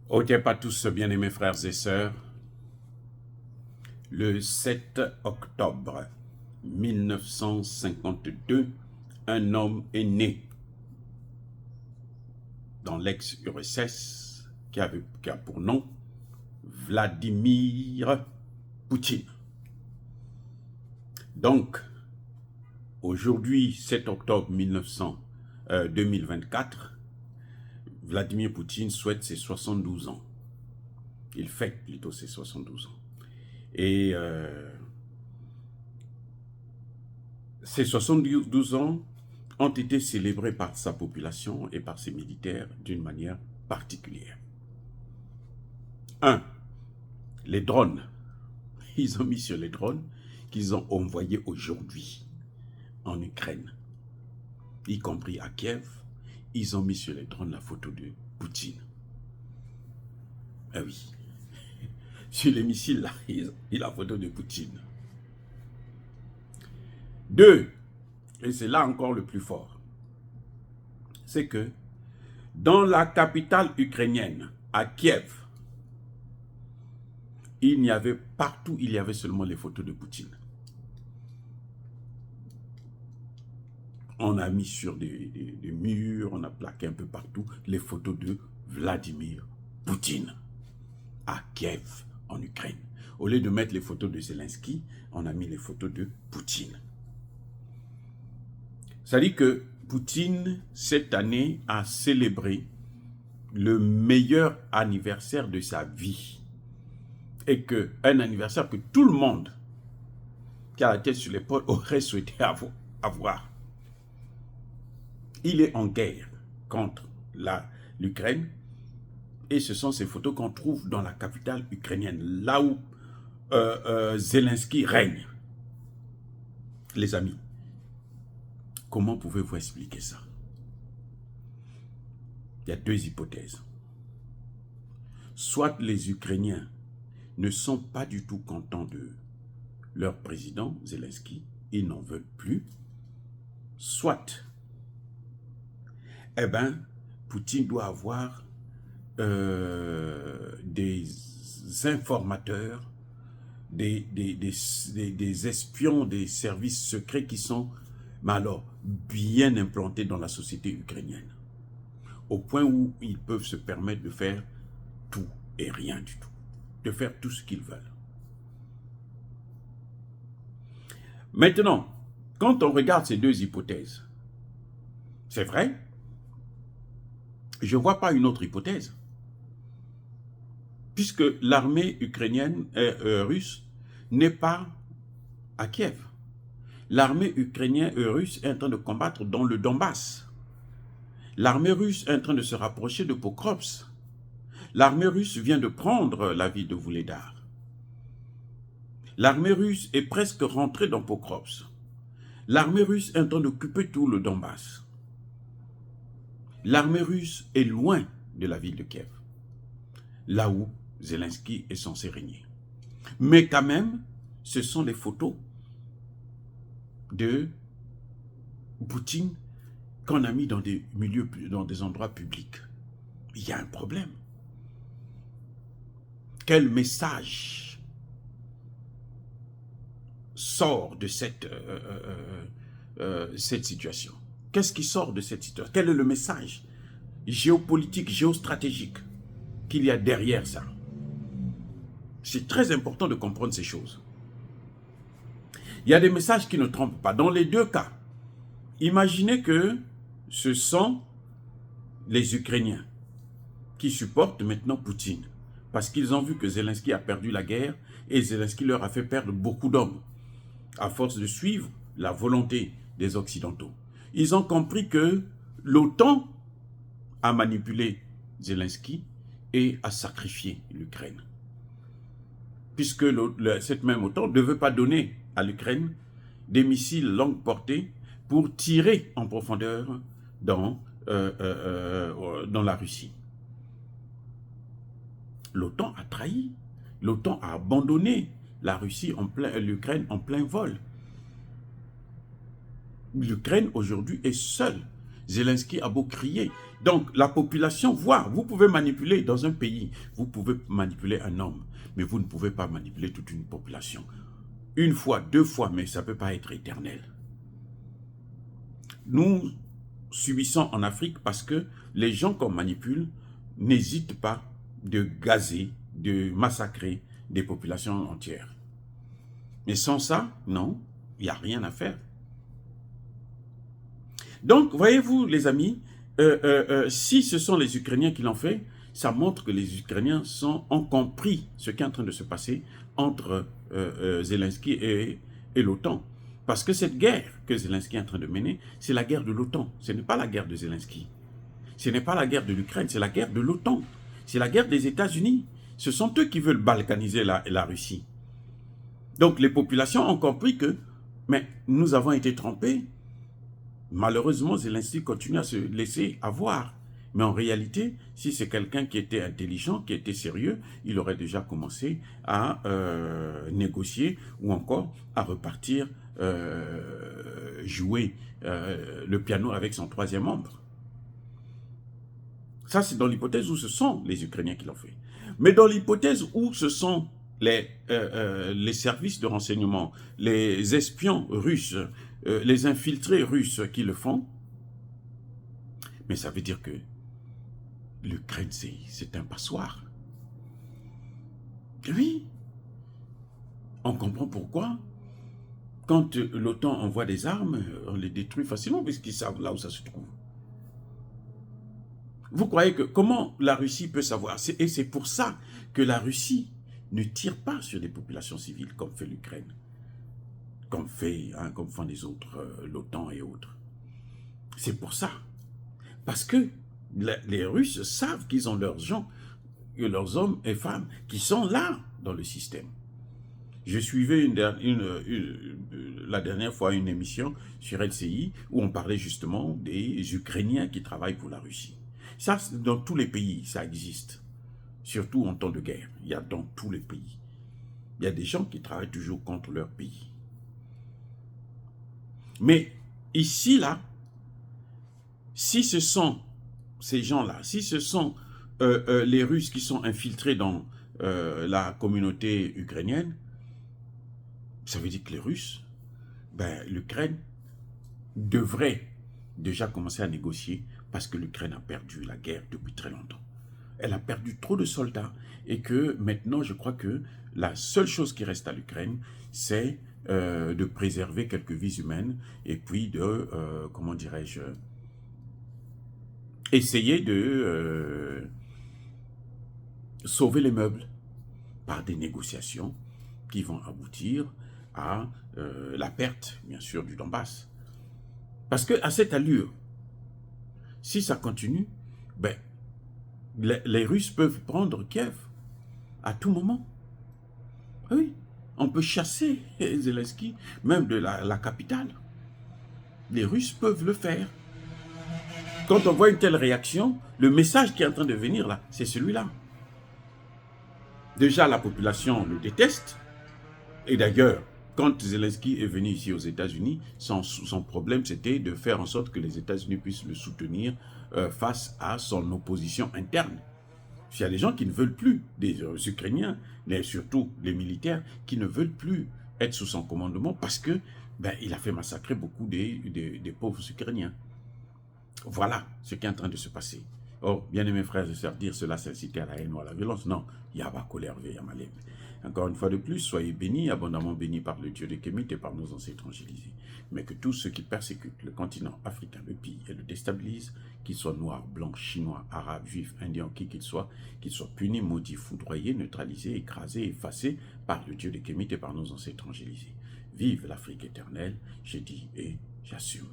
Otep à tous, bien-aimés frères et sœurs. Le 7 octobre 1952, un homme est né dans l'ex-URSS qui a pour nom Vladimir Poutine. Donc, aujourd'hui, 7 octobre 2024, Vladimir Poutine souhaite ses 72 ans. Il fête plutôt ses 72 ans. Et ces 72 ans ont été célébrés par sa population et par ses militaires d'une manière particulière. 1. Les drones. Ils ont mis sur les drones qu'ils ont envoyés aujourd'hui en Ukraine, y compris à Kiev. Ils ont mis sur les drones la photo de Poutine. Ah oui. Sur les missiles, là, il y a la photo de Poutine. 2. Et c'est là encore le plus fort. C'est que dans la capitale ukrainienne, à Kiev, il y avait seulement les photos de Poutine. On a mis sur des murs, on a plaqué un peu partout les photos de Vladimir Poutine à Kiev, en Ukraine. Au lieu de mettre les photos de Zelensky, on a mis les photos de Poutine. Ça dit que Poutine, cette année, a célébré le meilleur anniversaire de sa vie. Et un anniversaire que tout le monde qui a la tête sur l'épaule aurait souhaité avoir. Il est en guerre contre l'Ukraine et ce sont ces photos qu'on trouve dans la capitale ukrainienne, là où Zelensky règne. Les amis, comment pouvez-vous expliquer ça? Il y a deux hypothèses. Soit les Ukrainiens ne sont pas du tout contents de leur président, Zelensky, ils n'en veulent plus. Soit, Poutine doit avoir des informateurs, des espions, des services secrets qui sont, mais alors, bien implantés dans la société ukrainienne. Au point où ils peuvent se permettre de faire tout et rien du tout. De faire tout ce qu'ils veulent. Maintenant, quand on regarde ces deux hypothèses, c'est vrai, je ne vois pas une autre hypothèse. Puisque l'armée ukrainienne russe n'est pas à Kiev. L'armée ukrainienne russe est en train de combattre dans le Donbass. L'armée russe est en train de se rapprocher de Pokrovsk. L'armée russe vient de prendre la ville de Vuhledar. L'armée russe est presque rentrée dans Pokrovsk. L'armée russe est en train d'occuper tout le Donbass. L'armée russe est loin de la ville de Kiev, là où Zelensky est censé régner. Mais quand même, ce sont les photos de Poutine qu'on a mis dans des milieux, dans des endroits publics. Il y a un problème. Quel message sort de cette situation? Qu'est-ce qui sort de cette situation? Quel est le message géopolitique, géostratégique qu'il y a derrière ça? C'est très important de comprendre ces choses. Il y a des messages qui ne trompent pas. Dans les deux cas, imaginez que ce sont les Ukrainiens qui supportent maintenant Poutine parce qu'ils ont vu que Zelensky a perdu la guerre et Zelensky leur a fait perdre beaucoup d'hommes à force de suivre la volonté des Occidentaux. Ils ont compris que l'OTAN a manipulé Zelensky et a sacrifié l'Ukraine. Puisque cette même OTAN ne veut pas donner à l'Ukraine des missiles longue portée pour tirer en profondeur dans la Russie. L'OTAN a trahi. L'OTAN a abandonné l'Ukraine en plein vol. L'Ukraine aujourd'hui est seule Zelensky a beau crier. Donc, la population voit, vous pouvez manipuler dans un pays, vous pouvez manipuler un homme, mais vous ne pouvez pas manipuler toute une population. Une fois, deux fois, mais ça ne peut pas être éternel. Nous subissons en Afrique parce que les gens qu'on manipule n'hésitent pas de gazer, de massacrer des populations entières. Mais sans ça, non, il n'y a rien à faire. Donc, voyez-vous, les amis, si ce sont les Ukrainiens qui l'ont fait, ça montre que les Ukrainiens ont compris ce qui est en train de se passer entre Zelensky et l'OTAN. Parce que cette guerre que Zelensky est en train de mener, c'est la guerre de l'OTAN. Ce n'est pas la guerre de Zelensky. Ce n'est pas la guerre de l'Ukraine, c'est la guerre de l'OTAN. C'est la guerre des États-Unis. Ce sont eux qui veulent balkaniser la Russie. Donc les populations ont compris que, mais nous avons été trompés. Malheureusement, Zelensky continue à se laisser avoir. Mais en réalité, si c'est quelqu'un qui était intelligent, qui était sérieux, il aurait déjà commencé à négocier ou encore à repartir jouer le piano avec son troisième membre. Ça, c'est dans l'hypothèse où ce sont les Ukrainiens qui l'ont fait. Mais dans l'hypothèse où ce sont les services de renseignement, les espions russes, les infiltrés russes qui le font, mais ça veut dire que l'Ukraine, c'est un passoire. Oui. On comprend pourquoi. Quand l'OTAN envoie des armes, on les détruit facilement parce qu'ils savent là où ça se trouve. Vous croyez que comment la Russie peut savoir? Et c'est pour ça que la Russie ne tire pas sur les populations civiles comme fait l'Ukraine, comme font les autres, l'OTAN et autres. C'est pour ça. Parce que les Russes savent qu'ils ont leurs gens, leurs hommes et femmes qui sont là dans le système. Je suivais la dernière fois une émission sur LCI où on parlait justement des Ukrainiens qui travaillent pour la Russie. Ça, dans tous les pays, ça existe. Surtout en temps de guerre. Il y a dans tous les pays. Il y a des gens qui travaillent toujours contre leur pays. Mais ici, là, si ce sont ces gens-là, si ce sont les Russes qui sont infiltrés dans la communauté ukrainienne, ça veut dire que les Russes, l'Ukraine devrait déjà commencer à négocier parce que l'Ukraine a perdu la guerre depuis très longtemps. Elle a perdu trop de soldats et que maintenant, je crois que la seule chose qui reste à l'Ukraine, c'est de préserver quelques vies humaines et puis de, comment dirais-je, essayer de sauver les meubles par des négociations qui vont aboutir à la perte, bien sûr, du Donbass. Parce qu'à cette allure, si ça continue, les Russes peuvent prendre Kiev à tout moment. Oui, on peut chasser Zelensky, même de la capitale. Les Russes peuvent le faire. Quand on voit une telle réaction, le message qui est en train de venir là, c'est celui-là. Déjà, la population le déteste. Et d'ailleurs, quand Zelensky est venu ici aux États-Unis, son problème, c'était de faire en sorte que les États-Unis puissent le soutenir face à son opposition interne. Il y a des gens qui ne veulent plus, des Ukrainiens, mais surtout les militaires, qui ne veulent plus être sous son commandement parce que il a fait massacrer beaucoup des pauvres Ukrainiens. Voilà ce qui est en train de se passer. Oh, bien-aimés frères et sœurs, dire cela, c'est inciter à la haine ou à la violence. Non, Yaba colère, Yamalem. Encore une fois de plus, soyez bénis, abondamment bénis par le Dieu de Kémit et par nos ancêtres angélisés. Mais que tous ceux qui persécutent le continent africain, le pillent et le déstabilisent, qu'ils soient noirs, blancs, chinois, arabes, juifs, indiens, qui qu'ils soient punis, maudits, foudroyés, neutralisés, écrasés, effacés par le Dieu de Kémit et par nos ancêtres angélisés. Vive l'Afrique éternelle, j'ai dit et j'assume.